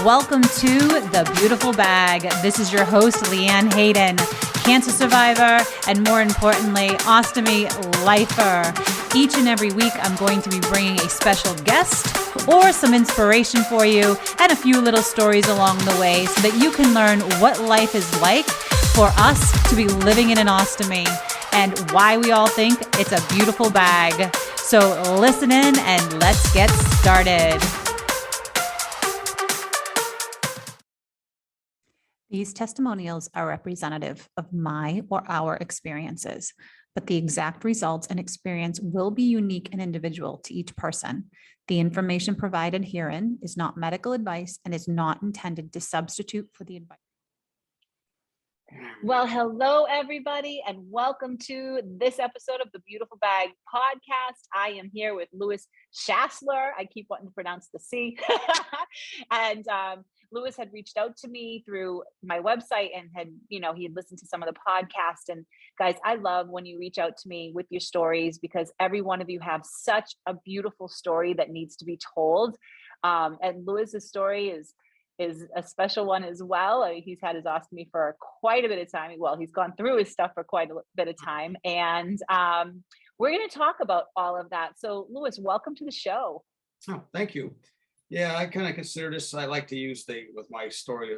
Welcome to The Beautiful Bag. This is your host, LeeAnne Hayden, cancer survivor, and more importantly, ostomy lifer. Each and every week, I'm going to be bringing a special guest or some inspiration for you and a few little stories along the way so that you can learn what life is like for us to be living in an ostomy and why we all think it's a beautiful bag. So listen in and let's get started. These testimonials are representative of my or our experiences, but the exact results and experience will be unique and individual to each person. The information provided herein is not medical advice and is not intended to substitute for the advice. Well, hello, everybody, and welcome to this episode of the Beautiful Bag podcast. I am here with Lewis Schassler. I keep wanting to pronounce the C. And Lewis had reached out to me through my website and he had listened to some of the podcast. And guys, I love when you reach out to me with your stories because every one of you have such a beautiful story that needs to be told. And Lewis's story is a special one as well. I mean, he's had his ostomy for quite a bit of time. Well, he's gone through his stuff for quite a bit of time. And we're going to talk about all of that. So Lewis, welcome to the show. Oh, thank you. Yeah, I kind of consider this, I like to use with my story,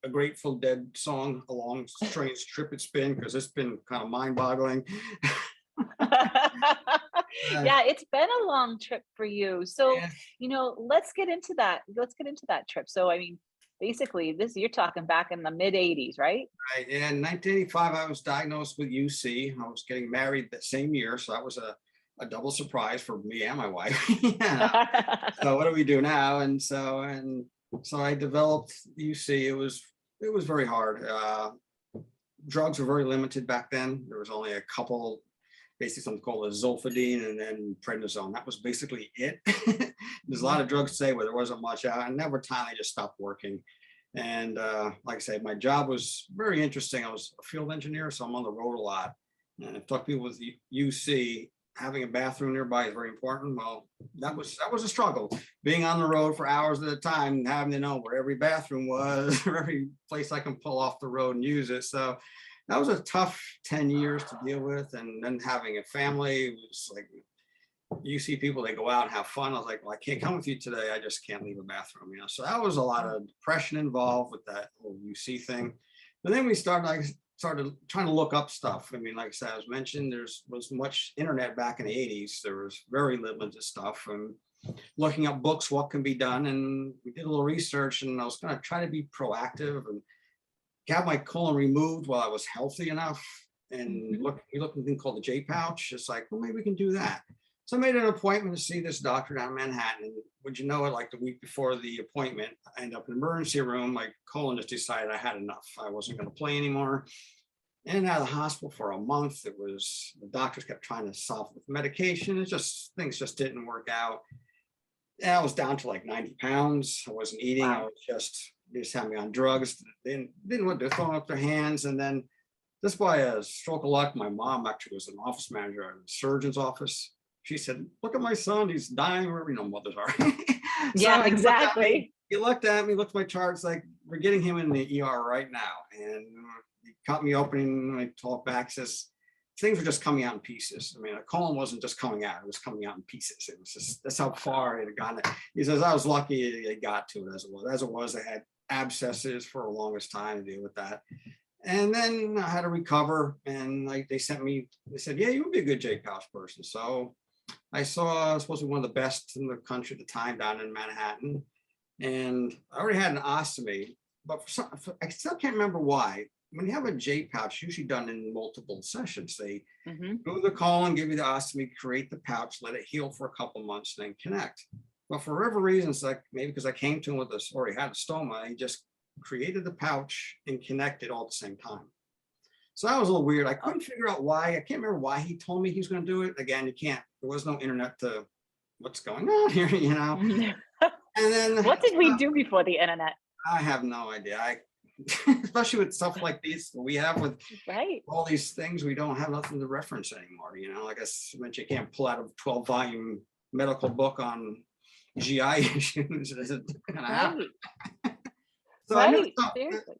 a Grateful Dead song, A Long Strange Trip It's Been, because it's been kind of mind-boggling. Yeah, it's been a long trip for you. So, yeah. Let's get into that. Let's get into that trip. So, I mean, basically you're talking back in the mid 80s, right? Right. Yeah, in 1985, I was diagnosed with UC. I was getting married that same year. So that was a double surprise for me and my wife. So what do we do now? And so I developed UC. It was very hard. Drugs were very limited back then. There was only a couple, basically something called a zolfidine and then prednisone. That was basically it. There's a lot of drugs today where there wasn't much out, and over time they just stopped working. And like I said, my job was very interesting. I was a field engineer, so I'm on the road a lot. And I've talked to people with UC, having a bathroom nearby is very important. Well, that was a struggle. Being on the road for hours at a time and having to know where every bathroom was or every place I can pull off the road and use it. So that was a tough 10 years to deal with. And then having a family, it was like, you see people, they go out and have fun. I was like, well, I can't come with you today. I just can't leave a bathroom, So that was a lot of depression involved with that whole UC thing. But then we started trying to look up stuff. I mean, like I said, as mentioned, was much internet back in the 80s. There was very limited stuff and looking up books, what can be done. And we did a little research and I was going to try to be proactive and have my colon removed while I was healthy enough. And we looked at a thing called the J pouch. It's like, well, maybe we can do that. So I made an appointment to see this doctor down in Manhattan. And would you know it, like the week before the appointment, I ended up in the emergency room. My colon just decided I had enough. I wasn't going to play anymore. In and out of the hospital for a month. The doctors kept trying to solve it with medication. Things just didn't work out. And I was down to like 90 pounds. I wasn't eating. Wow. They just had me on drugs. They didn't want to throw up their hands. And then just by a stroke of luck, my mom actually was an office manager at a surgeon's office. She said, look at my son, he's dying, wherever mothers are. Yeah, exactly. He looked at me, looked at my charts, like, we're getting him in the ER right now. And he cut me open and I talked back, says, things were just coming out in pieces. I mean, a colon wasn't just coming out, it was coming out in pieces. It was just, that's how far it had gone. He says, I was lucky it got to it as it was. As it was, I had abscesses for the longest time to deal with that. And then I had to recover. And like they said, yeah, you would be a good J pouch person. So I saw supposed to be one of the best in the country at the time down in Manhattan. And I already had an ostomy, but I still can't remember why. When you have a J pouch, usually done in multiple sessions, they move the colon, give you the ostomy, create the pouch, let it heal for a couple months, then connect. But for whatever reason, it's like maybe because I came to him with this, already had a stoma, he just created the pouch and connected all at the same time. So that was a little weird. I couldn't figure out why. I can't remember why he told me he was going to do it. Again, you can't. There was no internet to what's going on here, And then what did we do before the internet? I have no idea. Especially with stuff like these we have with all these things, we don't have nothing to reference anymore. Like I mentioned, you can't pull out a 12-volume medical book on GI issues. It's gonna happen. So I knew. Right. Seriously.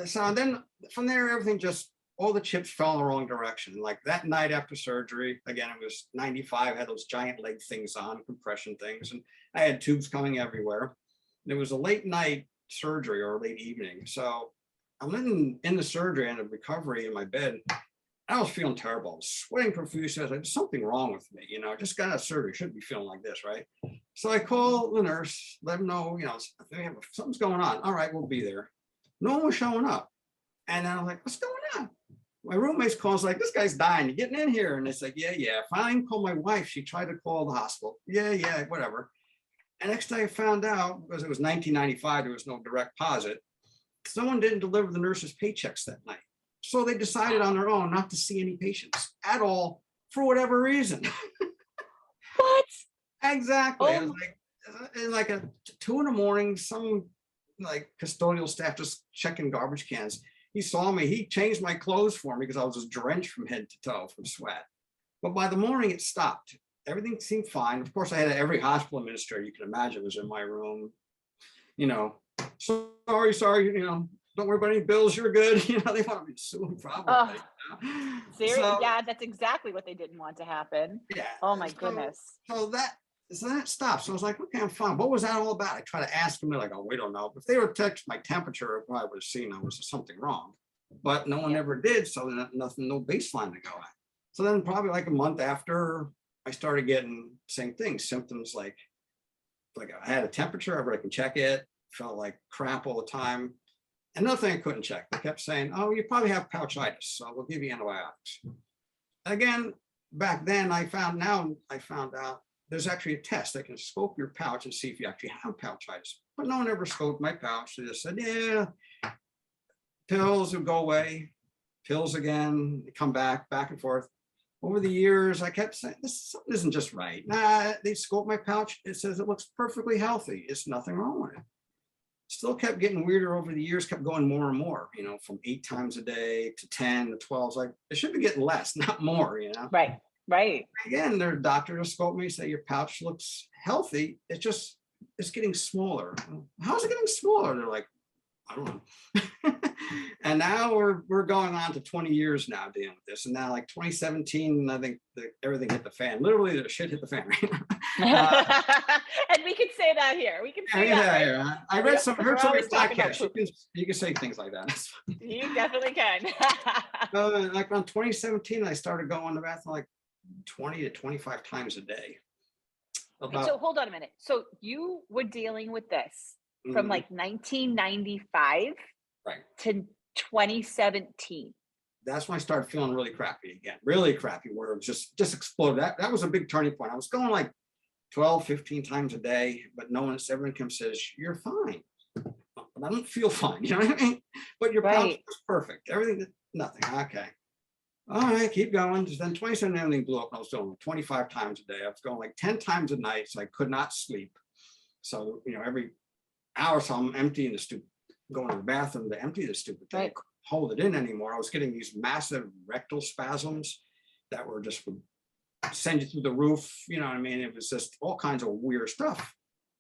So then from there, everything just, all the chips fell in the wrong direction. Like that night after surgery, again, it was 95, had those giant leg things on, compression things, and I had tubes coming everywhere. And it was a late night surgery or late evening. So I'm in the surgery and the recovery in my bed. I was feeling terrible. I was sweating profusely. I was like, there's something wrong with me. I just got out of surgery. Shouldn't be feeling like this, right? So I call the nurse, let them know, something's going on. All right, we'll be there. No one was showing up. And then I'm like, what's going on? My roommate's calls like, this guy's dying. You getting in here? And it's like, yeah. Finally called my wife. She tried to call the hospital. Yeah, whatever. And next day I found out, because it was 1995, there was no direct deposit. Someone didn't deliver the nurse's paychecks that night. So they decided on their own not to see any patients at all for whatever reason. What? Exactly. Oh. It was like at 2 a.m, some like custodial staff just checking garbage cans. He saw me. He changed my clothes for me because I was just drenched from head to toe from sweat. But by the morning, it stopped. Everything seemed fine. Of course, I had every hospital administrator you can imagine was in my room. Sorry. Don't worry about any bills. You're good. They want me to sue him probably. Seriously, So, yeah, that's exactly what they didn't want to happen. yeah. Oh my goodness. So that stopped. So I was like, okay, I'm fine. What was that all about? I try to ask them. They're like, oh, we don't know. If they would text my temperature, I would have seen there was something wrong. But no one ever did. So nothing, no baseline to go at. So then probably like a month after, I started getting same thing, symptoms like I had a temperature, everybody can check it, felt like crap all the time. Another thing I couldn't check, they kept saying, oh, you probably have pouchitis, so we'll give you antibiotics. Again, back then I found out there's actually a test. They can scope your pouch and see if you actually have pouchitis. But no one ever scoped my pouch. They just said, yeah, pills will go away, pills again, come back and forth. Over the years, I kept saying, something isn't just right. Nah, they scoped my pouch. It says it looks perfectly healthy. It's nothing wrong with it. Still kept getting weirder over the years, kept going more and more, from 8 times a day to 10 to 12. Like, it should be getting less, not more, Right. Again, their doctor just scoped me, say your pouch looks healthy. It's getting smaller. How's it getting smaller? They're like, I don't know. And now we're going on to 20 years now dealing with this. And now like 2017, I think everything hit the fan. Literally the shit hit the fan. And we can say that here. We can say that. Yeah. I heard some of your podcasts. You can say things like that. You definitely can. Like around 2017, I started going to the bathroom like 20 to 25 times a day. So hold on a minute. So you were dealing with this from like 1995 to 2017. That's when I started feeling really crappy again, really crappy, where it just exploded. That was a big turning point. I was going like 12, 15 times a day, but everyone comes and says, you're fine. But I don't feel fine, you know what I mean? But your pouch was perfect. Everything, nothing. Okay. All right, keep going. Then 27, everything blew up. And I was doing 25 times a day. I was going like 10 times a night, so I could not sleep. So, every hour, so I'm emptying the stupid, going to the bathroom to empty the stupid thing. I couldn't hold it in anymore. I was getting these massive rectal spasms that were just would send you through the roof. You know what I mean? It was just all kinds of weird stuff.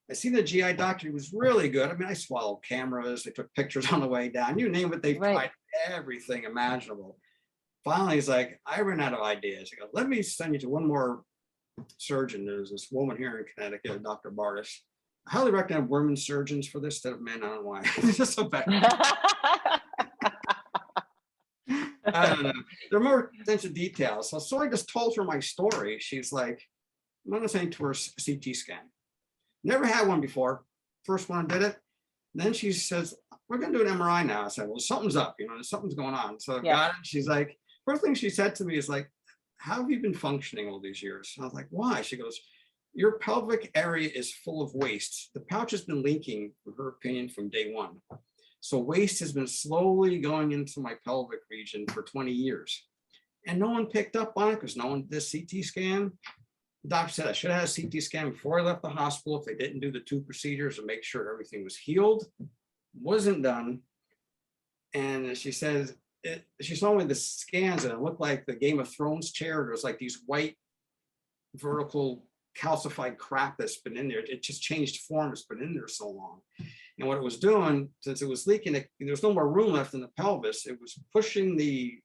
I see the GI doctor. He was really good. I mean, I swallowed cameras. They took pictures on the way down. You name it, they tried everything imaginable. Finally, he's like, I ran out of ideas. He goes, let me send you to one more surgeon. There's this woman here in Connecticut, Dr. Bartis. I highly recommend women surgeons for this instead of men. I don't know why. It's just so bad. I don't know. There are more attention to details. So I just told her my story. She's like, I'm going to send to her CT scan. Never had one before. First one I did it. Then she says, we're going to do an MRI now. I said, well, something's up. Something's going on. So I got it. She's like, first thing she said to me is like, how have you been functioning all these years? And I was like, why? She goes, your pelvic area is full of waste. The pouch has been leaking, in her opinion, from day one. So waste has been slowly going into my pelvic region for 20 years. And no one picked up on it because no one did this CT scan. The doctor said I should have had a CT scan before I left the hospital if they didn't do the 2 procedures to make sure everything was healed. Wasn't done. And she says, she saw me the scans and it looked like the Game of Thrones chair. There's like these white vertical calcified crap that's been in there. It just changed form. It's been in there so long. And what it was doing, since it was leaking, there was no more room left in the pelvis. It was pushing the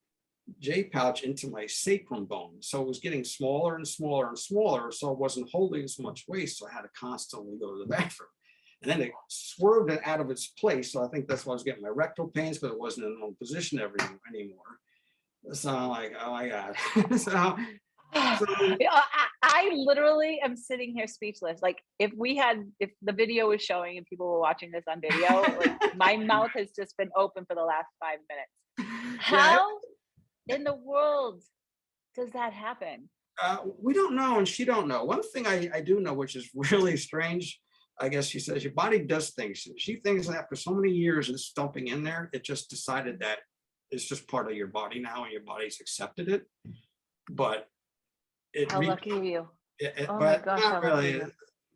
J pouch into my sacrum bone. So it was getting smaller and smaller and smaller. So it wasn't holding as much waste. So I had to constantly go to the bathroom. And then it swerved it out of its place. So I think that's why I was getting my rectal pains, but it wasn't in the wrong position anymore. So I'm like, oh my God. so I literally am sitting here speechless. Like if the video was showing and people were watching this on video, like my mouth has just been open for the last 5 minutes. How in the world does that happen? We don't know, and she don't know. One thing I do know, which is really strange, I guess she says your body does things. She thinks that after so many years of stumping in there, it just decided that it's just part of your body now, and your body's accepted it. But how lucky are you? Oh my gosh, not really.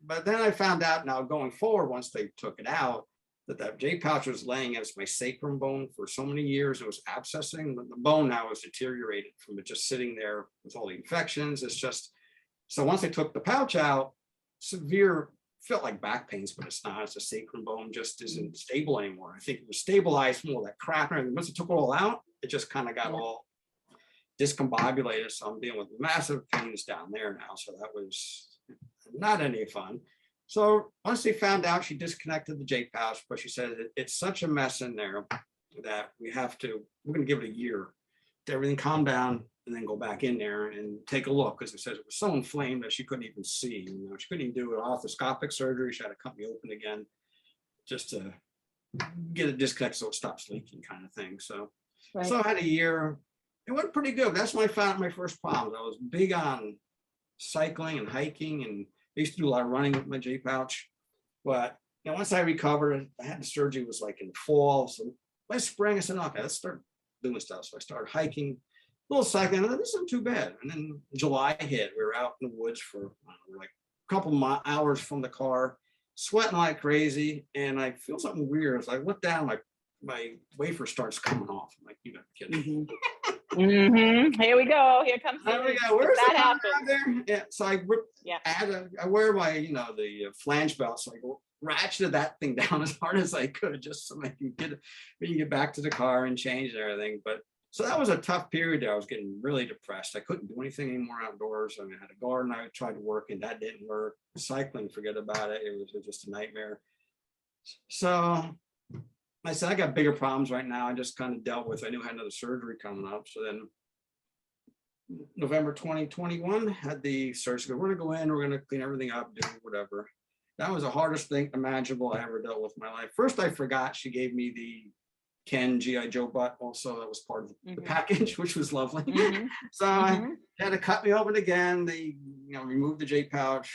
But then I found out now going forward, once they took it out, that J pouch was laying against my sacrum bone for so many years. It was abscessing. The bone now is deteriorated from it just sitting there with all the infections. It's just, so once they took the pouch out, severe, felt like back pains, but it's not. It's a sacrum bone just isn't stable anymore. I think it was stabilized from all that crap. And once it took it all out, it just kind of got all discombobulated. So I'm dealing with massive pains down there now. So that was not any fun. So once they found out, she disconnected the J pouch, but she said it's such a mess in there that we're going to give it a year to everything calm down and then go back in there and take a look. Because it says it was so inflamed that she couldn't even see. She couldn't even do an arthroscopic surgery. She had to cut me open again just to get it disconnected so it stops leaking, kind of thing. So I had a year. It went pretty good. That's when I found my first problems. I was big on cycling and hiking, and I used to do a lot of running with my J pouch. But once I recovered, I had the surgery was like in the fall. So by spring, I said, okay, let's start doing stuff. So I started hiking, a little cycling. And this isn't too bad. And then July hit. We were out in the woods for like a couple hours from the car, sweating like crazy. And I feel something weird. So I look down, my wafer starts coming off. I'm like, you gotta be kidding me. Here we go. Here comes there we go. Where's that happen there? Yeah. So I wear my, the flange belt. So I ratcheted that thing down as hard as I could, just so I can get back to the car and change and everything. But so that was a tough period there. I was getting really depressed. I couldn't do anything anymore outdoors. I had a garden. I tried to work and that didn't work. Cycling, forget about it. It was just a nightmare. So I said, I got bigger problems right now. I just kind of dealt with, I knew I had another surgery coming up. So then November 2021, had the surgery. We're going to go in, we're going to clean everything up, do whatever. That was the hardest thing imaginable I ever dealt with in my life. First, I forgot she gave me the Ken G.I. Joe butt. Also, that was part of the package, which was lovely. So I had to cut me open again. They, removed the J pouch,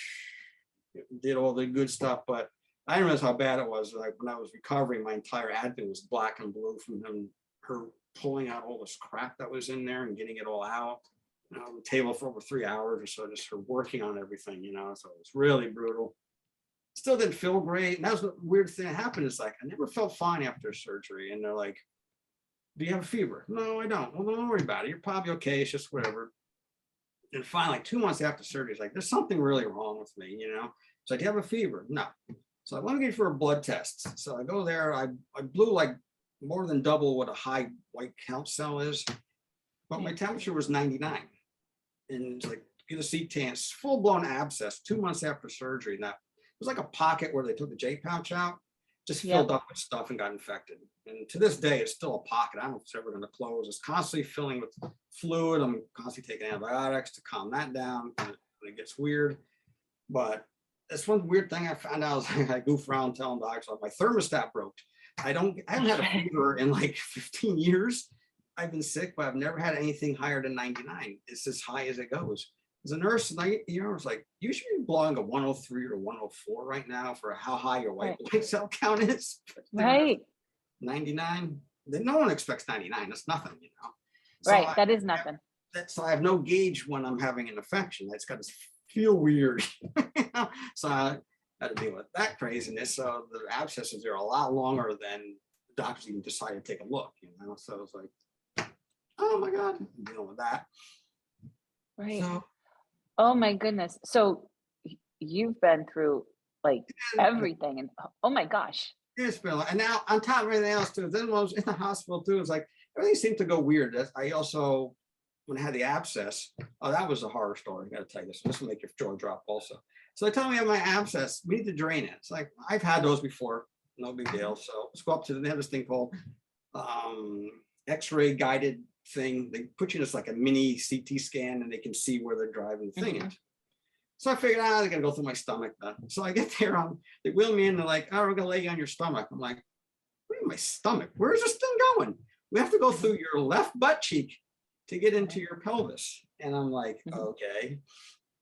did all the good stuff, but I didn't realize how bad it was. Like when I was recovering, my entire abdomen was black and blue from her pulling out all this crap that was in there and getting it all out. On the table for over 3 hours or so, just her working on everything, so it was really brutal. Still didn't feel great. And that was the weird thing that happened. Is like, I never felt fine after surgery. And they're like, do you have a fever? No, I don't. Well, don't worry about it. You're probably okay. It's just whatever. And finally, 2 months after surgery, it's like, there's something really wrong with me, It's like, do you have a fever? No. So I want to get for a blood test. So I go there. I blew like more than double what a high white count cell is. But my temperature was 99. And it's like, get a CT, full blown abscess 2 months after surgery. Now, it was like a pocket where they took the J pouch out, just filled up with stuff and got infected. And to this day, it's still a pocket. I don't know if it's ever going to close. It's constantly filling with fluid. I'm constantly taking antibiotics to calm that down. And it gets weird. But that's one weird thing I found out. Is I goof around telling doctors, my thermostat broke. I haven't had a fever in like 15 years. I've been sick, but I've never had anything higher than 99. It's as high as it goes. As a nurse, I was like, you should be blowing a 103 or 104 right now for how high your white blood cell count is. Right. 99. No one expects 99. That's nothing, So right. That is nothing. So I have no gauge when I'm having an infection. It's got to feel weird. So I had to deal with that craziness. So the abscesses are a lot longer than the doctors even decided to take a look, So it was like, oh my God, I'm dealing with that. Right. So, oh my goodness. So you've been through like everything, and oh my gosh. It's been a lot. And now on top of everything else too, then when I was in the hospital too, it's like everything seemed to go weird. I also, when I had the abscess, oh, that was a horror story. I got to tell you this. This will make your jaw drop also. So they tell me I have my abscess. We need to drain it. It's like, I've had those before. No big deal. So let's go up to they have this thing called X-ray guided thing. They put you in this like a mini CT scan and they can see where they're driving the thing. So I figured out they're gonna go through my stomach. So I get there, they wheel me in. They're like, "Oh, we're gonna lay you on your stomach." I'm like, "What in my stomach? Where is this thing going? We have to go through your left butt cheek to get into your pelvis." And I'm like, "Okay."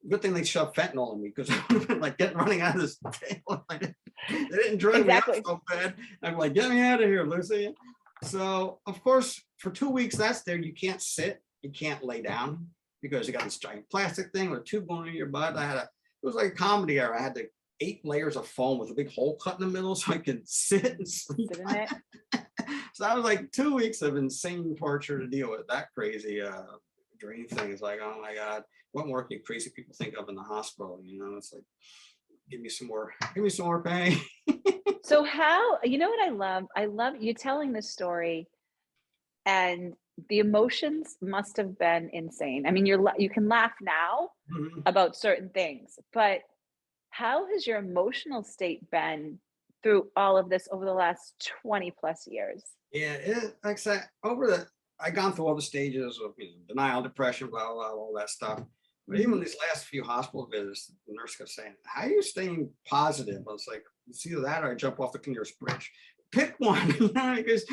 Good thing they shoved fentanyl in me because I would have been like running out of this tail. They didn't drug me out so bad. I'm like, "Get me out of here, Lucy." So of course, for 2 weeks, that's there. You can't sit, you can't lay down because you got this giant plastic thing with a tube going in your butt. It was like a comedy era. I had 8 layers of foam with a big hole cut in the middle so I could sit and sleep. So that was like 2 weeks of insane torture to deal with. That crazy drain thing is like, oh my God, what more can crazy people think of in the hospital? You know, it's like, give me some more pain. So how, you know what I love you telling this story, and the emotions must have been insane. I mean, you can laugh now about certain things, but how has your emotional state been through all of this over the last 20 plus years? Yeah, like I said, I've gone through all the stages of denial, depression, blah, blah, all that stuff. But even these last few hospital visits, the nurse kept saying, "How are you staying positive?" I was like, "It's either that or I jump off the nearest bridge. Pick one." Because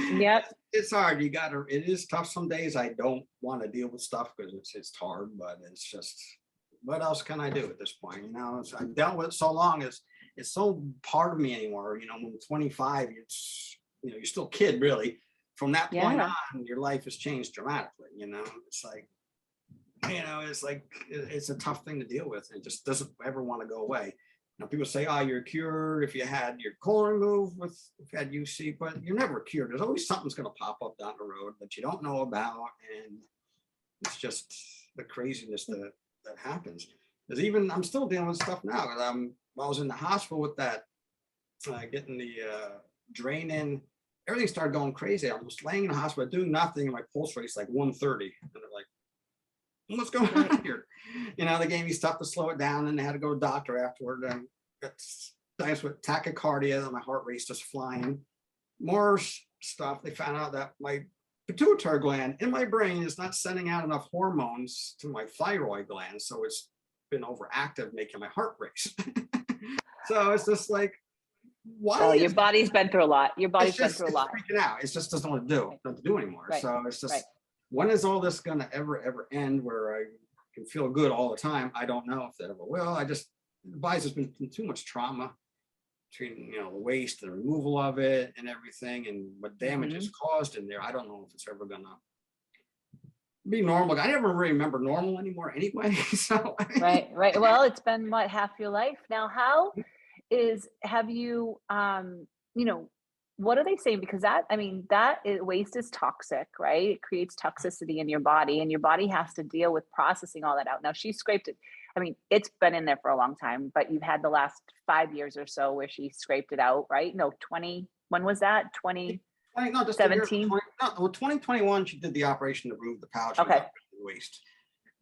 it's hard. It is tough some days. I don't want to deal with stuff because it's hard, but it's just, what else can I do at this point? I've dealt with it so long, it's so part of me anymore. When I'm 25, you're still a kid, really. From that point on, your life has changed dramatically. It's like, it's a tough thing to deal with. It just doesn't ever want to go away. People say, "Oh, you're cured if you had your colon removed if you had UC," but you're never cured. There's always something's going to pop up down the road that you don't know about, and it's just the craziness that happens. Because even I'm still dealing with stuff now. While I was in the hospital with that, getting the drain in, everything started going crazy. I was laying in the hospital doing nothing, and my pulse rate's like 130, and they're like, "What's going on here?" They gave me stuff to slow it down, and they had to go to the doctor afterward. And got diagnosed with tachycardia, and my heart rate's just flying. More stuff. They found out that my pituitary gland in my brain is not sending out enough hormones to my thyroid gland, so it's been overactive, making my heart race. So it's just like, why? Oh, your body's been through a lot. Your body's been through a lot. Freaking out. It just doesn't want to do anymore. Right. So it's just, when is all this going to ever end where I can feel good all the time? I don't know if that ever will. The body's just been too much trauma between, the waste, the removal of it and everything, and what damage is caused in there. I don't know if it's ever going to be normal. I never really remember normal anymore anyway. So right. Well, it's been what, half your life now. Have you, what are they saying? Because waste is toxic, right? It creates toxicity in your body, and your body has to deal with processing all that out. Now, she scraped it. It's been in there for a long time, but you've had the last 5 years or so where she scraped it out, right? No, 20, when was that? 2017? 2021, she did the operation to remove the pouch. Okay. Waste.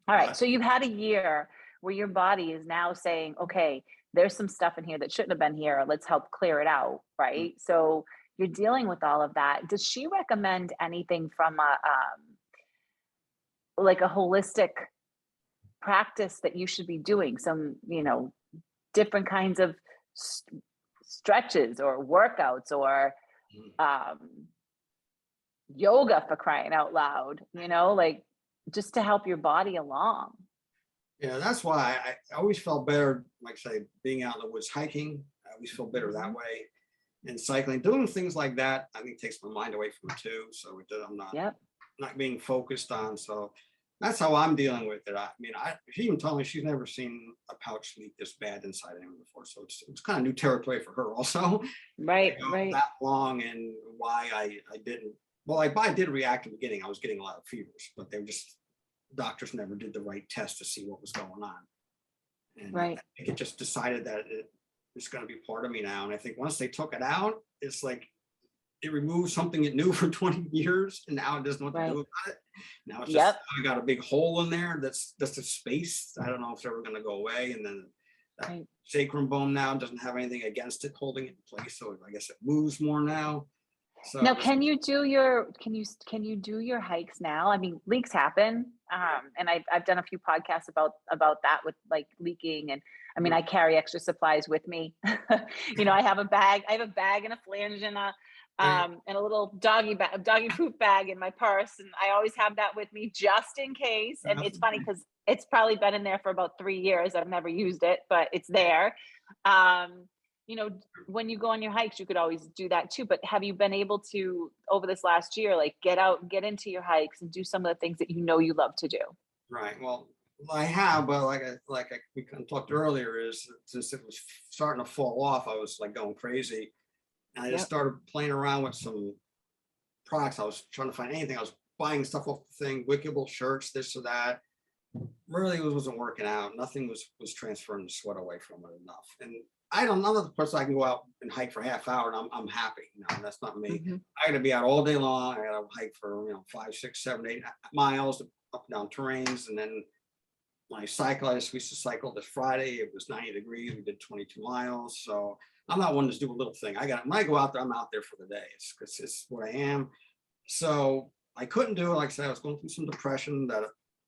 All right. So you've had a year where your body is now saying, okay, there's some stuff in here that shouldn't have been here. Let's help clear it out, right? So you're dealing with all of that. Does she recommend anything from a holistic practice that you should be doing? Some, different kinds of stretches or workouts or yoga, for crying out loud, just to help your body along. Yeah, that's why I always felt better, like say, being out in the woods hiking. I always feel better that way. And cycling, doing things like that, I think takes my mind away from it too. So I'm not being focused on. So that's how I'm dealing with it. She even told me she's never seen a pouch leak this bad inside anyone before. So it's kind of new territory for her also. Right. That long, and why I didn't. Well, I did react in the beginning. I was getting a lot of fevers, but doctors never did the right test to see what was going on. And I think it just decided that it's going to be part of me now. And I think once they took it out, it's like it removed something it knew for 20 years, and now it doesn't know what to do about it. Now it's just, I got a big hole in there. That's a space. I don't know if it's ever going to go away. And then that sacrum bone now doesn't have anything against it holding it in place. So I guess it moves more now. So now, can you do your hikes now? I mean, leaks happen. And I've done a few podcasts about that with like leaking. And I mean, I carry extra supplies with me. You know, I have a bag and a flange and a little doggy poop bag in my purse. And I always have that with me just in case. And it's funny because it's probably been in there for about 3 years. I've never used it, but it's there. You know, when you go on your hikes, you could always do that too. But have you been able to, over this last year, like get out and get into your hikes and do some of the things that you know you love to do? Right. Well, I have, but we kind of talked earlier, is since it was starting to fall off, I was like going crazy. And I just started playing around with some products. I was trying to find anything. I was buying stuff off the thing, wickable shirts, this or that. Really, it wasn't working out. Nothing was transferring the sweat away from it enough. And I'm not the person I can go out and hike for a half hour and I'm happy. No, that's not me. I got to be out all day long. I got to hike for 5, 6, 7, 8 miles up and down terrains. And then when I cycle, I just used to cycle this Friday. It was 90 degrees. We did 22 miles. So I'm not one to do a little thing. When I go out there, I'm out there for the day. It's what I am. So I couldn't do it. Like I said, I was going through some depression.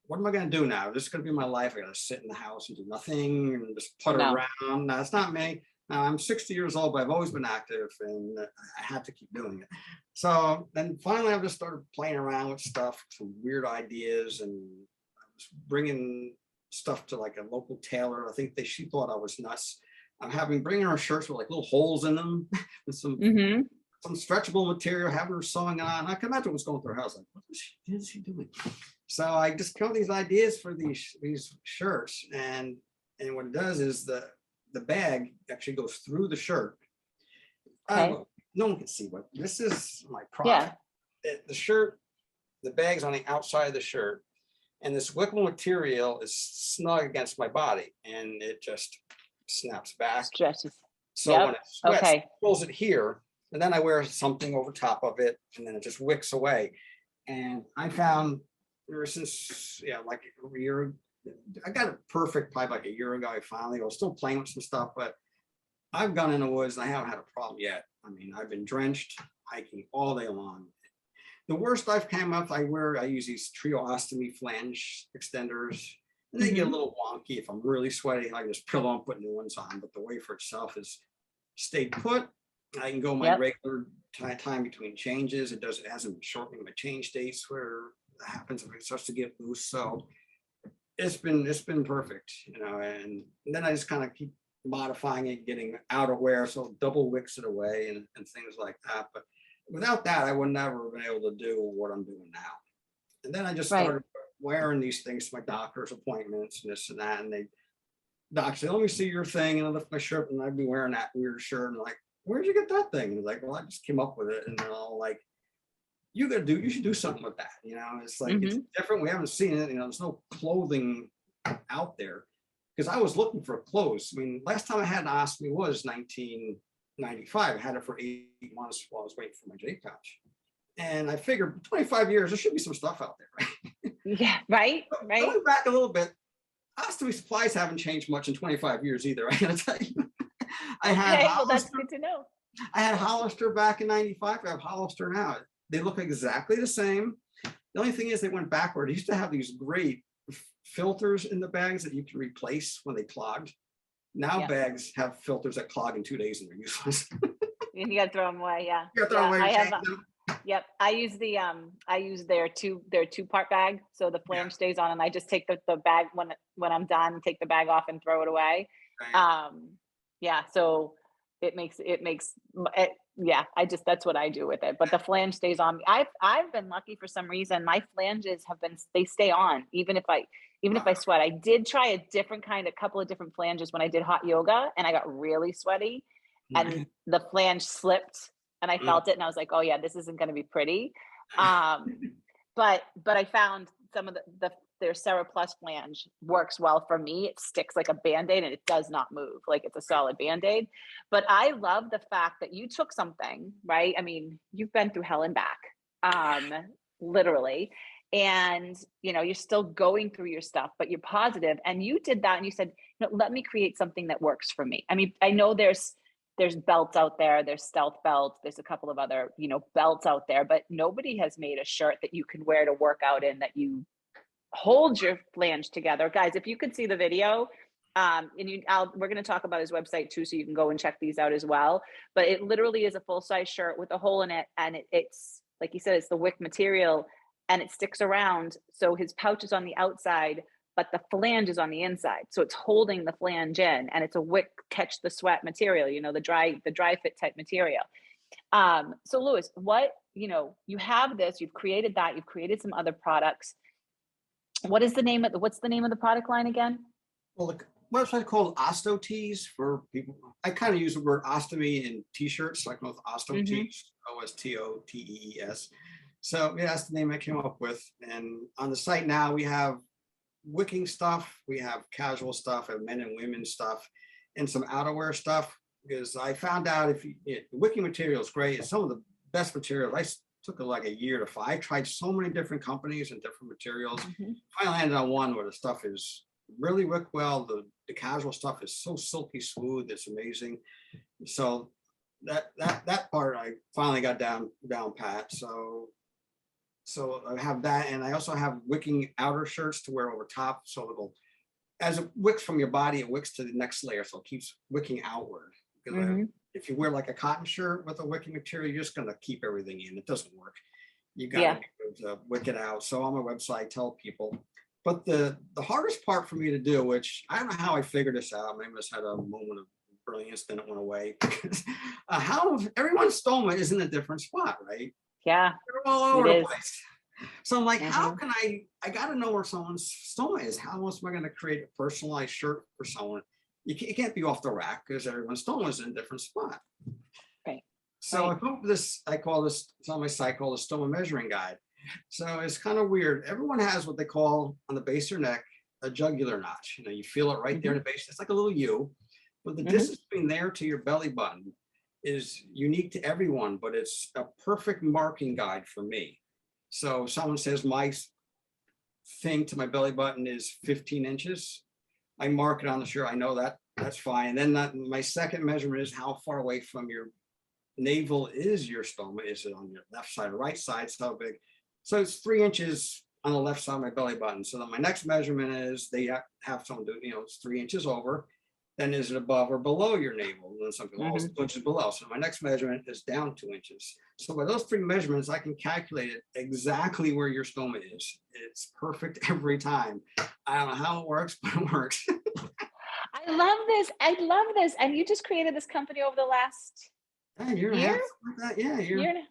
What am I going to do now? This is going to be my life. I got to sit in the house and do nothing and just putter around. No, it's not me. I'm 60 years old, but I've always been active and I had to keep doing it. So then finally, I just started playing around with stuff, some weird ideas, and I was bringing stuff to like a local tailor. I think she thought I was nuts. I'm bringing her shirts with like little holes in them with some stretchable material, having her sewing on. I can imagine what's going through her house. Like, what is she doing? So I just come up with these ideas for these shirts, and what it does is the bag actually goes through the shirt. No one can see what this is. My product. The shirt, the bag's on the outside of the shirt, and this wickable material is snug against my body, and it just snaps back. Stretches. So when it sweats, it pulls it here, and then I wear something over top of it, and then it just wicks away. And I found ever since, like a year, I got it perfect probably like a year ago. I was still playing with some stuff, but I've gone in the woods and I haven't had a problem yet. I mean, I've been drenched hiking all day long. The worst I've come up, I use these trio ostomy flange extenders, and they get a little wonky. If I'm really sweaty, I can just pillow and put new ones on, but the wafer itself is stayed put. I can go my regular time between changes. It hasn't been shortening my change dates where it happens if it starts to get loose. So it's been perfect, and then I just kind of keep modifying it, getting outerwear, so it double wicks it away and things like that. But without that, I would never have been able to do what I'm doing now. And then I just started wearing these things to my doctor's appointments and this and that. And doc said, let me see your thing. And I lift my shirt and I'd be wearing that weird shirt. And like, where'd you get that thing? And he's like, well, I just came up with it. And they're all like, you should do something with that. It's like, it's different. We haven't seen it. There's no clothing out there. Because I was looking for clothes. I mean, last time I had an ostomy was 1995. I had it for 8 months while I was waiting for my J pouch. And I figured 25 years, there should be some stuff out there, right? Yeah, right. Going back a little bit, ostomy supplies haven't changed much in 25 years either. I gotta tell you. That's good to know. I had Hollister back in 95. I have Hollister now. They look exactly the same. The only thing is they went backward. They used to have these great filters in the bags that you can replace when they clogged. Now bags have filters that clog in 2 days and they're useless. And you gotta throw them away. Yeah. You gotta throw them away. I have. I use their two-part bag, so the flange stays on, and I just take the bag when I'm done, take the bag off and throw it away. Right. So it makes that's what I do with it. But the flange stays on me. I've been lucky for some reason. My flanges they stay on even if I sweat. I did try a couple of different flanges when I did hot yoga, and I got really sweaty, and the flange slipped, and I felt it, and I was like, oh yeah, this isn't going to be pretty. But I found some of the their Sarah Plus flange works well for me. It sticks like a Band-Aid and it does not move. Like it's a solid Band-Aid. But I love the fact that you took something, right? I mean, you've been through hell and back, literally. And, you know, you're still going through your stuff, but you're positive. And you did that and you said, you know, let me create something that works for me. I mean, I know there's belts out there, there's stealth belts, there's a couple of other, you know, belts out there, but nobody has made a shirt that you can wear to work out in, that you hold your flange together. Guys, if you could see the video, we're going to talk about his website too, so you can go and check these out as well. But it literally is a full-size shirt with a hole in it, and it's like you said, it's the wick material, and it sticks around. So his pouch is on the outside, but the flange is on the inside. So it's holding the flange in, and it's a wick catch the sweat material, you know, the dry fit type material. So Lewis, you know, you have this, you've created that, you've created some other products. What's the name of the product line again? Well, the website called Osto Tees for people. I kind of use the word ostomy in t-shirts, like with Osto Tees, OSTOTEES. So yeah, that's the name I came up with. And on the site now we have wicking stuff, we have casual stuff, and men and women stuff, and some outerwear stuff. Because I found out the wicking material is great. It's some of the best materials. I took like a year to find. I tried so many different companies and different materials. Finally landed on one where the stuff is really wick well. The casual stuff is so silky smooth. It's amazing. So that part I finally got down pat. So I have that, and I also have wicking outer shirts to wear over top. So it'll, as it wicks from your body, it wicks to the next layer. So it keeps wicking outward. Because if you wear like a cotton shirt with a wicking material, you're just going to keep everything in. It doesn't work. You got to wick it out. So on my website, I tell people. But the hardest part for me to do, which I don't know how I figured this out. Maybe I just had a moment of brilliance, then it went away. Because how everyone's stoma is in a different spot, right? Yeah, they're all over the place. So I'm like, how can I got to know where someone's stoma is. How else am I going to create a personalized shirt for someone? You can't be off the rack because everyone's stoma is in a different spot. Right. So I hope I call this, it's on my site called the stoma measuring guide. So it's kind of weird. Everyone has what they call on the base of their neck a jugular notch. You know, you feel it right there in the base. It's like a little U, but the distance between there to your belly button is unique to everyone, but it's a perfect marking guide for me. So if someone says my thing to my belly button is 15 inches, I mark it on the shirt. I know that's fine. And then my second measurement is how far away from your navel is your stoma. Is it on your left side or right side? So big. So it's 3 inches on the left side of my belly button. So then my next measurement is they have someone do, it's 3 inches over. Then is it above or below your navel? And then something else 2 inches below. So my next measurement is down 2 inches. So by those three measurements, I can calculate it exactly where your stoma is. It's perfect every time. I don't know how it works, but it works. I love this. I love this. And you just created this company over the last year and a half. Like that. Yeah, year.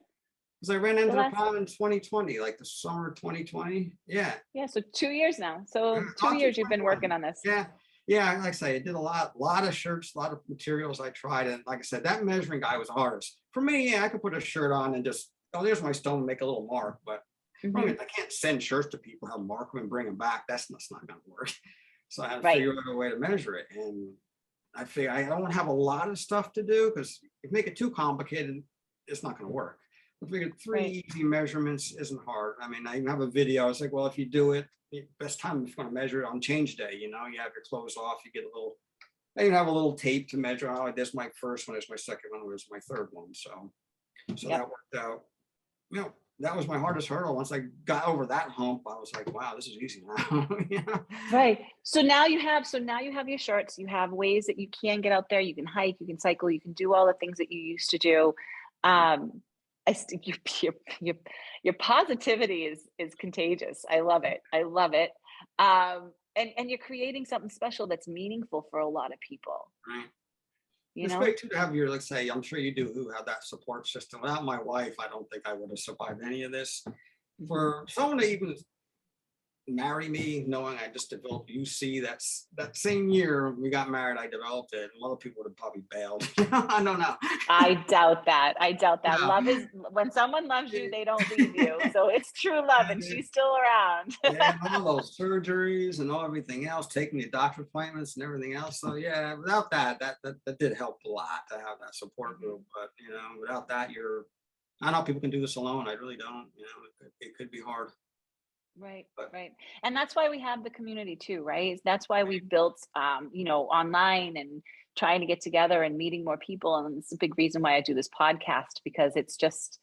Because I ran into the problem in 2020, like the summer of 2020. Yeah. Yeah. So 2 years now. So 2 years you've been working on this. Yeah. Yeah. Like I say, I did a lot of shirts, a lot of materials I tried. And like I said, that measuring guy was the hardest. For me, yeah, I could put a shirt on and just, there's my stoma, make a little mark. But I can't send shirts to people, have them mark them and bring them back. That's not going to work. So I had to figure out a way to measure it. And I figure I don't have a lot of stuff to do because if you make it too complicated, it's not going to work. I figured three easy measurements isn't hard. I mean, I even have a video. I was like, well, if you do it, the best time if you want to measure it on change day, you have your clothes off, you get I even have a little tape to measure. Oh, this is my first one, this is my second one, this is my third one. So that worked out. That was my hardest hurdle. Once I got over that hump, I was like, wow, this is easy now. Right. So now you have your shirts, you have ways that you can get out there, you can hike, you can cycle, you can do all the things that you used to do. I think your positivity is contagious. I love it. And you're creating something special that's meaningful for a lot of people. Right. It's great too to have your, let's say, I'm sure you do, who have that support system. Without my wife, I don't think I would have survived any of this. For someone to even marry me knowing I just developed UC. That same year we got married, I developed it. And a lot of people would have probably bailed. I don't know. I doubt that. I doubt that. No. Love is when someone loves you, they don't leave you. So it's true love, and she's still around. Yeah, and all those surgeries and everything else, taking the doctor appointments and everything else. So yeah, without that did help a lot to have that support group. But without that, I know people can do this alone. I really don't. It could be hard. Right, But right. And that's why we have the community too, right? That's why we've built, online and trying to get together and meeting more people. And it's a big reason why I do this podcast, because it's just,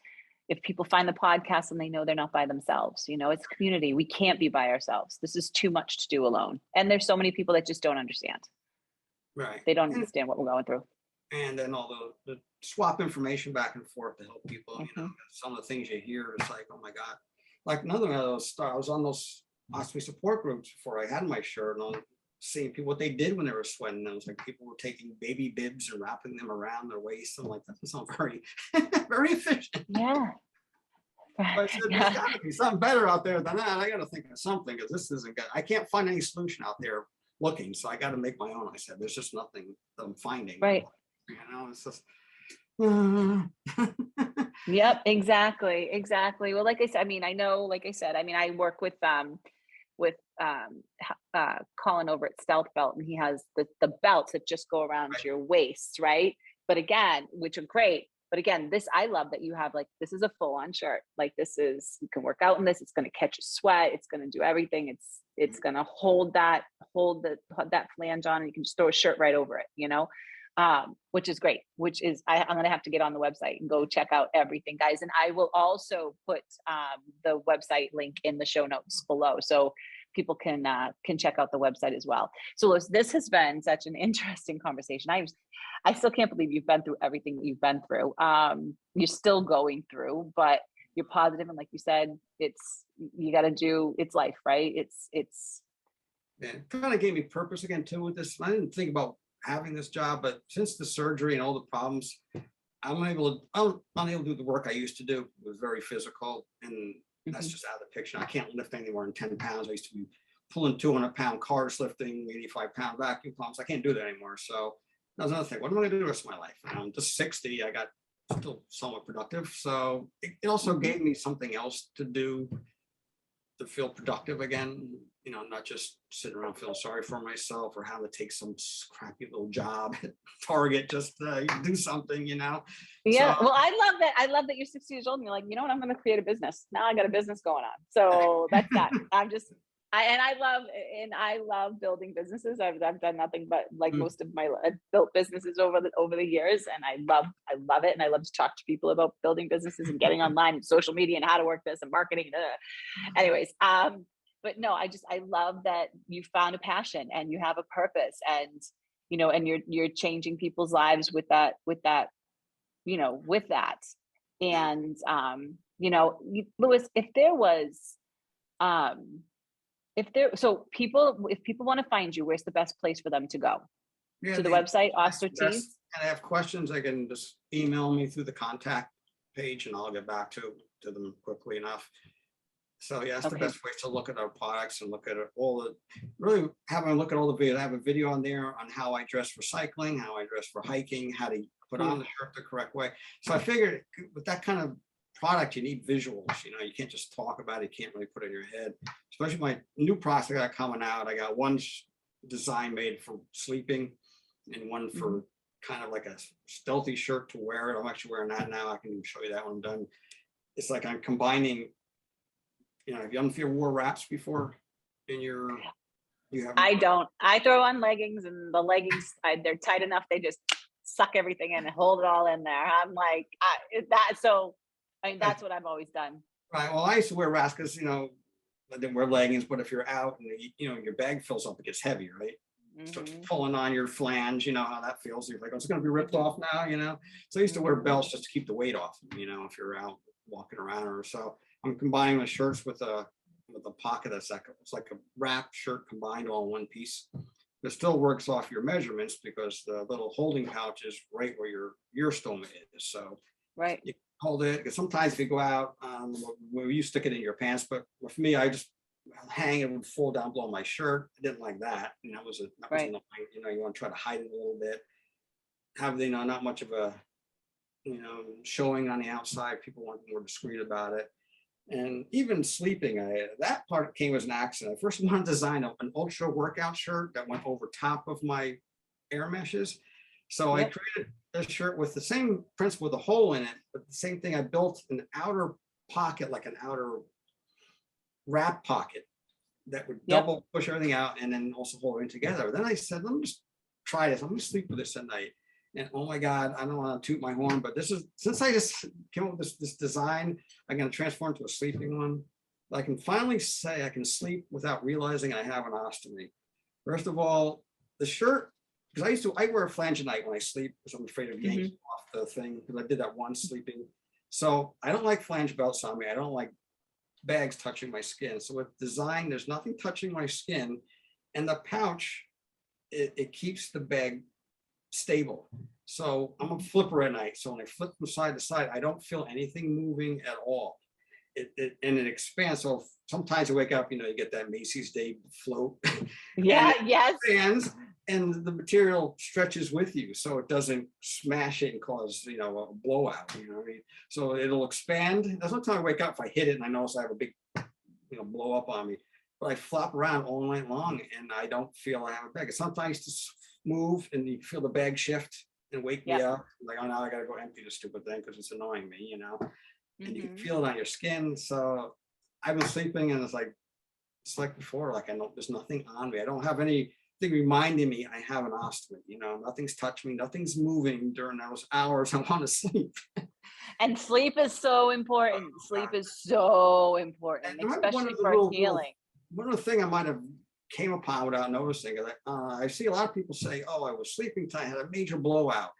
if people find the podcast and they know they're not by themselves, it's community. We can't be by ourselves. This is too much to do alone. And there's so many people that just don't understand. right. They don't understand what we're going through. And then all the swap information back and forth to help people. Mhm. Some of the things you hear, it's like, oh my God. Like another one of those I was on those ostomy support groups before I had my shirt, and I'm seeing people what they did when they were sweating. It was like people were taking baby bibs and wrapping them around their waist. I'm like, that's not very, very efficient. Yeah. But I said, there's got to be something better out there than that. I got to think of something, because this isn't good. I can't find any solution out there looking, so I got to make my own. I said, there's just nothing that I'm finding. Right. It's just. Yep, exactly. Well, like I said, I work with Colin over at Stealth Belt, and he has the belts that just go around Right. your waist, right? But again, which are great. But again, I love that you have, like, this is a full-on shirt. Like, you can work out in this. It's going to catch a sweat. It's going to do everything. It's going to hold that flange on, and you can just throw a shirt right over it, which is great, I'm going to have to get on the website and go check out everything, guys. And I will also put the website link in the show notes below, so people can check out the website as well. So Lewis, this has been such an interesting conversation. I still can't believe you've been through everything that you've been through. You're still going through, but you're positive. And like you said, it's life, right? It kind of gave me purpose again too with this. I didn't think about having this job, but since the surgery and all the problems, I'm unable to do the work I used to do. It was very physical, and that's just out of the picture. I can't lift any more than 10 pounds. I used to be pulling 200-pound cars, lifting 85-pound vacuum pumps. I can't do that anymore. So that was another thing. What am I going to do the rest of my life? I'm just 60. I got still somewhat productive. So it also gave me something else to do to feel productive again, not just sitting around feeling sorry for myself or having to take some crappy little job at Target just to do something, Yeah. So, Well, I love that you're 60 years old and you're like, you know what, I'm going to create a business. Now I got a business going on. So that's that. I love building businesses. I've done nothing but, like, most of my built businesses over the years, and I love it. And I love to talk to people about building businesses and getting online and social media and how to work this and marketing. Anyways, but no, I love that you found a passion and you have a purpose, and and you're changing people's lives with that. And Lewis, if people want to find you, where's the best place for them to go? yeah, To the website, Ostotees? and I have questions, I can just email me through the contact page and I'll get back to them quickly enough. So yeah, that's the Okay. best way to look at our products and look at really having a look at all the videos. I have a video on there on how I dress for cycling, how I dress for hiking, how to put on the shirt the correct way. So I figured with that kind of product, you need visuals. You can't just talk about it. You can't really put it in your head. Especially my new products I got coming out. I got one design made for sleeping and one for kind of like a stealthy shirt to wear it. I'm actually wearing that now. I can show you that when I'm done. It's like I'm combining. Have you wore wraps before you have? I don't. I throw on leggings, and the leggings, they're tight enough. They just suck everything in and hold it all in there. I'm like that's what I've always done. Right. Well, I used to wear wraps because I didn't wear leggings, but if you're out and your bag fills up, it gets heavy, right? Starts pulling on your flange, how that feels. You're like, oh, it's going to be ripped off now. So I used to wear belts just to keep the weight off, if you're out walking around or so. I'm combining the shirts with a pocket that's it's like a wrap shirt combined all in one piece. It still works off your measurements because the little holding pouch is right where your stoma is. So right, you hold it, because sometimes if you go out, you stick it in your pants. But for me, I just hang, it would fall down below my shirt. I didn't like that. And that was Right. you know, you want to try to hide it a little bit. Have, you know, not much of a, you know, showing on the outside. People want more discreet about it. And even sleeping, that part came as an accident. I first wanted to design an ultra workout shirt that went over top of my air meshes. So I Yep. created a shirt with the same principle with a hole in it, but the same thing. I built an outer pocket, like an outer wrap pocket that would Yep. double push everything out and then also hold it together. Then I said, let me just try this. I'm gonna sleep with this at night. And oh my God, I don't want to toot my horn, but this is, since I just came up with this design, I'm going to transform to a sleeping one. I can finally say I can sleep without realizing I have an ostomy. First of all, the shirt, because I wear a flange at night when I sleep because I'm afraid of yanking off the thing, because I did that once sleeping. So I don't like flange belts on me. I don't like bags touching my skin. So with design, there's nothing touching my skin. And the pouch, it keeps the bag stable. So I'm a flipper at night. So when I flip from side to side, I don't feel anything moving at all. And it expands. So sometimes you wake up, you know, you get that Macy's Day float. Yeah. And it Yes. expands, and the material stretches with you, so it doesn't smash it and cause, you know, a blowout. You know what I mean? So it'll expand. That's not time I wake up if I hit it and I notice I have a big, you know, blow up on me. But I flop around all night long and I don't feel I have a bag. Sometimes just move and you feel the bag shift and wake me up. Like, oh, now I got to go empty the stupid thing because it's annoying me, you know. And you can feel it on your skin. So I've been sleeping and it's like before, like I know there's nothing on me. I don't have anything reminding me I have an ostomy. You know, nothing's touching me, nothing's moving during those hours I want to sleep. And sleep is so important. Sleep is so important, And especially for healing. One of the things I might have came upon without noticing it, I see a lot of people say, oh, I was sleeping tonight, I had a major blowout.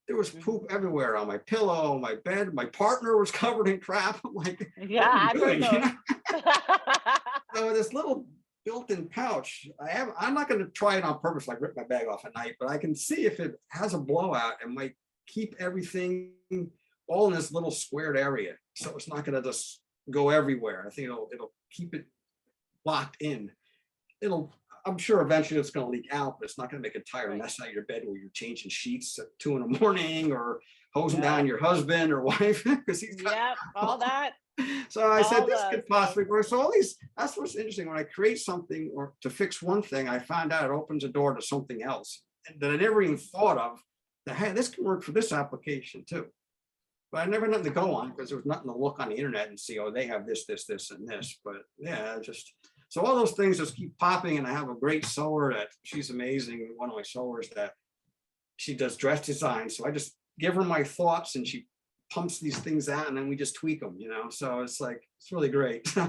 There was poop everywhere on my pillow, my bed. My partner was covered in crap. I'm like, Yeah, I've heard those. You know? So this little built-in pouch, I'm not going to try it on purpose, like rip my bag off at night, but I can see if it has a blowout, it might keep everything all in this little squared area. So it's not going to just go everywhere. I think it'll keep it locked in. I'm sure eventually it's going to leak out, but it's not going to make a entire mess out of your bed where you're changing sheets at 2 a.m. or hosing down your husband or wife because he's got all that. So I said this could possibly work. So that's what's interesting. When I create something or to fix one thing, I find out it opens a door to something else that I never even thought of. That, hey, this can work for this application too. But I never had nothing to go on because there was nothing to look on the internet and see, oh, they have this, this, this, and this. But yeah, so all those things just keep popping. And I have a great sewer that she's amazing. One of my sewers that she does dress design. So I just give her my thoughts and she pumps these things out and then we just tweak them, you know? So it's really great. Oh,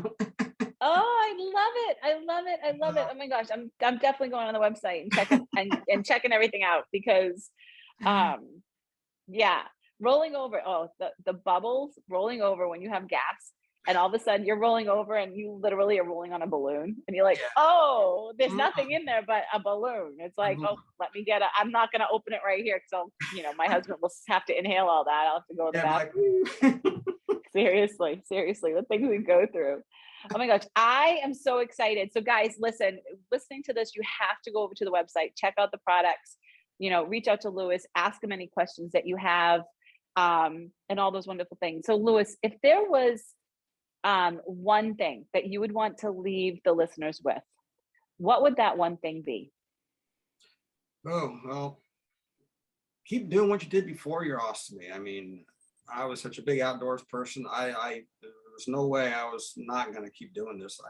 I love it. I love it. I love it. Oh my gosh. I'm definitely going on the website and checking and checking everything out because yeah, rolling over. Oh, the bubbles rolling over when you have gas and all of a sudden you're rolling over and you literally are rolling on a balloon and you're like, oh, there's nothing in there but a balloon. It's like, oh, let me I'm not going to open it right here. So, you know, my husband will have to inhale all that. I'll have to go to the bathroom. Seriously, the things we go through. Oh my gosh, I am so excited. So guys, listening to this, you have to go over to the website, check out the products, you know, reach out to Lewis, ask him any questions that you have, and all those wonderful things. So Lewis, if there was one thing that you would want to leave the listeners with, what would that one thing be? Oh, well, keep doing what you did before your ostomy. I mean, I was such a big outdoors person. There was no way I was not going to keep doing this.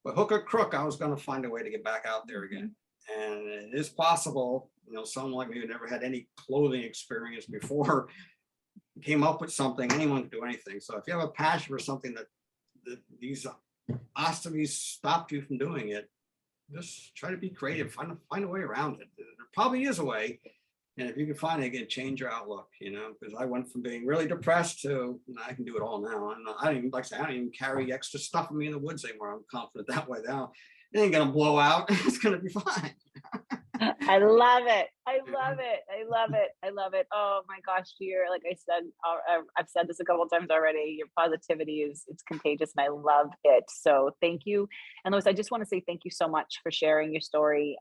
But hook or crook, I was going to find a way to get back out there again. And it is possible, you know, someone like me who never had any clothing experience before came up with something. Anyone can do anything. So if you have a passion for something that these ostomies stopped you from doing it, just try to be creative, find a way around it. There probably is a way. And if you can find it, again, change your outlook, you know, because I went from being really depressed to, I can do it all now. And I don't even carry extra stuff with me in the woods anymore. I'm confident that way now. It ain't going to blow out. It's going to be fine. I love it. I love it. I love it. I love it. Oh my gosh, dear. Like I said, I've said this a couple of times already. Your positivity it's contagious and I love it. So thank you. And Lewis, I just want to say thank you so much for sharing your story,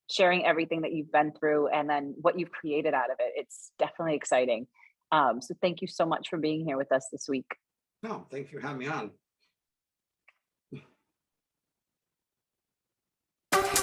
sharing everything that you've been through and then what you've created out of it. It's definitely exciting. So thank you so much for being here with us this week. No, thank you for having me on.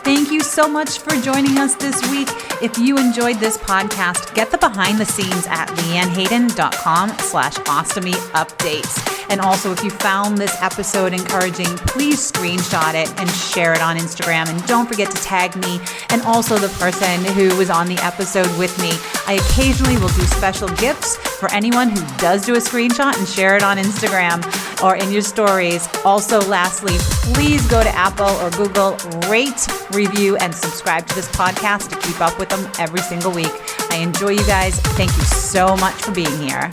Thank you so much for joining us this week. If you enjoyed this podcast, get the behind the scenes at LeeAnneHayden.com/ostomy updates. And also, if you found this episode encouraging, please screenshot it and share it on Instagram. And don't forget to tag me and also the person who was on the episode with me. I occasionally will do special gifts for anyone who does do a screenshot and share it on Instagram or in your stories. Also, lastly, please go to Apple or Google, rate, review, and subscribe to this podcast to keep up with them every single week. I enjoy you guys. Thank you so much for being here.